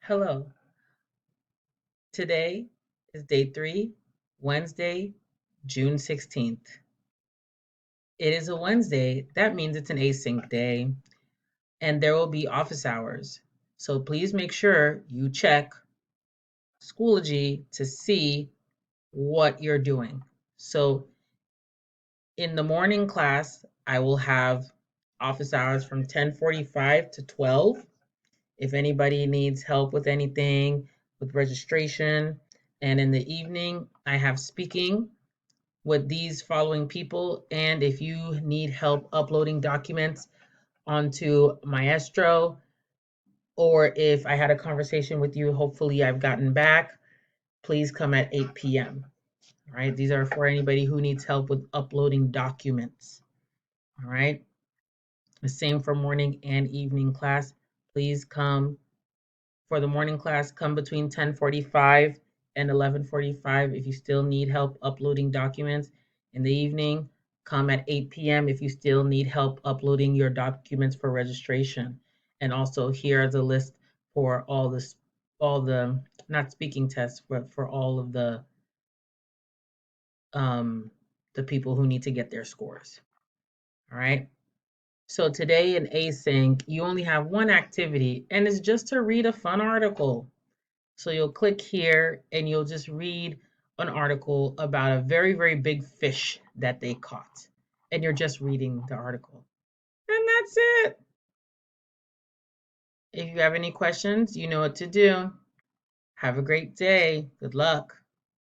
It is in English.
Hello. Today is day 3, Wednesday, June 16th. It is a Wednesday. That means it's an async day, and there will be office hours. So please make sure you check Schoology to see what you're doing. So in the morning class, I will have office hours from 10:45 to 12. If anybody needs help with anything with registration, and in the evening, I have speaking with these following people. And if you need help uploading documents onto Maestro, or if I had a conversation with you, hopefully I've gotten back, please come at 8 p.m. All right. These are for anybody who needs help with uploading documents. All right. The same for morning and evening class. Please come for the morning class, come between 10:45 and 11:45 if you still need help uploading documents. In the evening, come at 8 p.m. if you still need help uploading your documents for registration. And also here are the list for all the not speaking tests, but for all of um, the people who need to get their scores. All right. So today in async, you only have one activity, and it's just to read a fun article. So you'll click here and you'll just read an article about a very, very big fish that they caught. And you're just reading the article. And that's it. If you have any questions, you know what to do. Have a great day. Good luck.